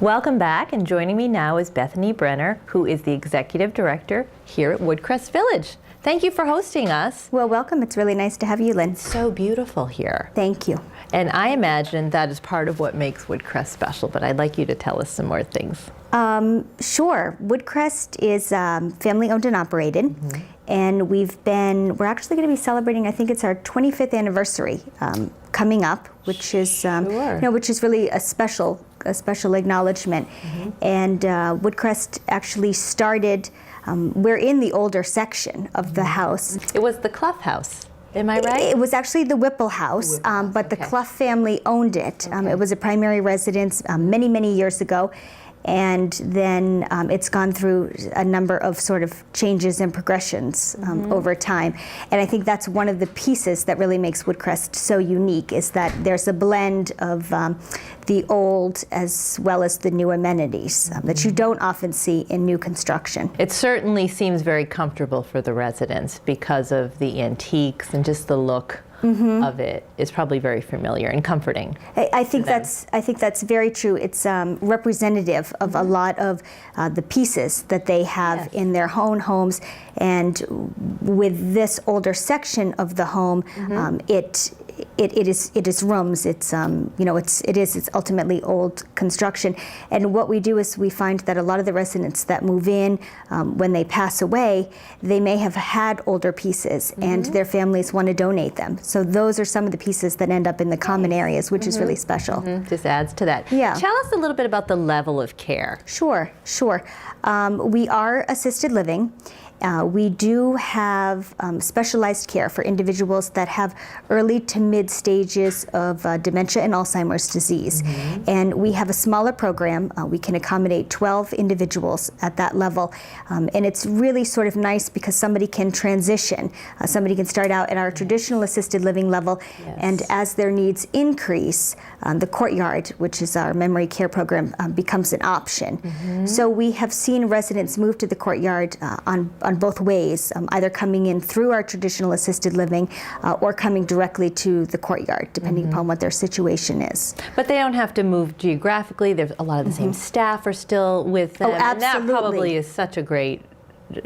Welcome back, and joining me now is Bethany Brenner, who is the Executive Director here at Woodcrest Village. Thank you for hosting us. Well, welcome. It's really nice to have you, Lynn. It's so beautiful here. Thank you. And I imagine that is part of what makes Woodcrest special, but I'd like you to tell us some more things. Sure. Woodcrest is family owned and operated, and we're actually going to be celebrating, I think it's our 25th anniversary coming up, which is which is really a special acknowledgement. And Woodcrest actually started. We're in the older section of the house. It was the Clough House. Am I right? It was actually the Whipple House, but the Clough family owned it. It was a primary residence many, many years ago, and then it's gone through a number of sort of changes and progressions over time. And I think that's one of the pieces that really makes Woodcrest so unique, is that there's a blend of the old as well as the new amenities that you don't often see in new construction. It certainly seems very comfortable for the residents because of the antiques and just the look of it is probably very familiar and comforting. I think that's very true. It's representative of a lot of the pieces that they have in their own homes, and with this older section of the home, it is rooms. It's it's ultimately old construction, and what we do is we find that a lot of the residents that move in, when they pass away, they may have had older pieces, and their families want to donate them. So those are some of the pieces that end up in the common areas, which is really special. Just adds to that. Yeah. Tell us a little bit about the level of care. Sure. We are assisted living. We do have specialized care for individuals that have early to mid stages of dementia and Alzheimer's disease. And we have a smaller program. We can accommodate 12 individuals at that level. And it's really sort of nice because somebody can transition. Somebody can start out at our traditional assisted living level, and as their needs increase, the Courtyard, which is our memory care program, becomes an option. So we have seen residents move to the Courtyard on both ways, either coming in through our traditional assisted living or coming directly to the Courtyard, depending upon what their situation is. But they don't have to move geographically. There's a lot of the same staff are still with them. Oh, absolutely. And that probably is such a great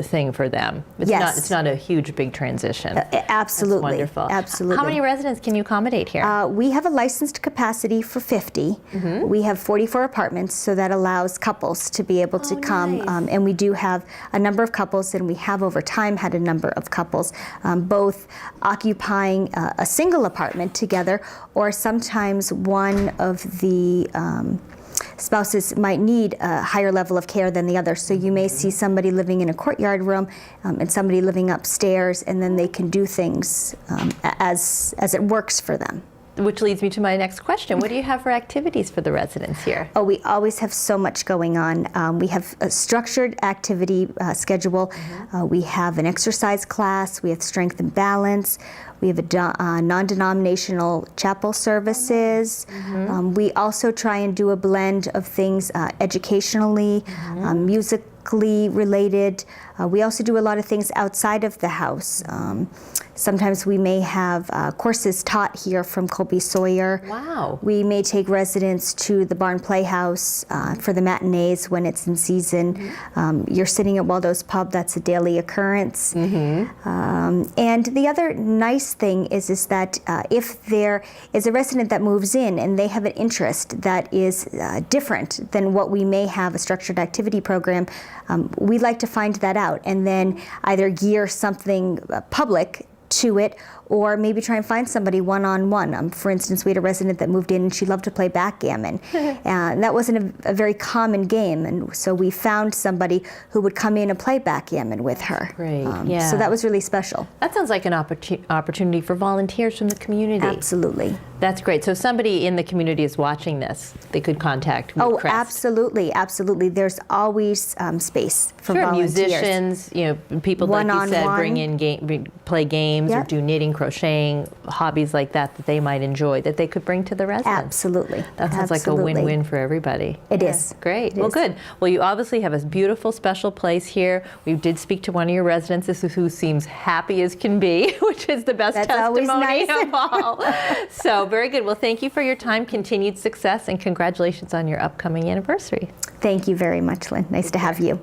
thing for them. It's not a huge, big transition. Absolutely. That's wonderful. Absolutely. How many residents can you accommodate here? We have a licensed capacity for 50. We have 44 apartments, so that allows couples to be able to come. Nice. And we do have a number of couples, and we have over time had a number of couples, both occupying a single apartment together, or sometimes one of the spouses might need a higher level of care than the other. So you may see somebody living in a Courtyard room and somebody living upstairs, and then they can do things as it works for them. Which leads me to my next question. What do you have for activities for the residents here? Oh, we always have so much going on. We have a structured activity schedule. We have an exercise class. We have strength and balance. We have a non-denominational chapel services. We also try and do a blend of things educationally, musically related. We also do a lot of things outside of the house. Sometimes we may have courses taught here from Colby Sawyer. Wow. We may take residents to the Barn Playhouse for the matinees when it's in season. You're sitting at Waldo's Pub, that's a daily occurrence. And the other nice thing is that if there is a resident that moves in and they have an interest that is different than what we may have a structured activity program, we like to find that out and then either gear something public to it, or maybe try and find somebody one-on-one. For instance, we had a resident that moved in and she loved to play backgammon. And that wasn't a very common game, and so we found somebody who would come in and play backgammon with her. Great, So that was really special. That sounds like an opportunity for volunteers from the community. Absolutely. That's great. So if somebody in the community is watching this, they could contact Woodcrest. Oh, absolutely, absolutely. There's always space for volunteers. Musicians, people like you said, bring in play games or do knitting crocheting, hobbies like that they might enjoy that they could bring to the residents. Absolutely. That sounds like a win-win for everybody. It is. Great. Well, good. Well, you obviously have a beautiful, special place here. We did speak to one of your residents. This is who seems happy as can be, which is the best testimony nice. of all. So very good. Well, thank you for your time, continued success, and congratulations on your upcoming anniversary. Thank you very much, Lynn. Nice to have you.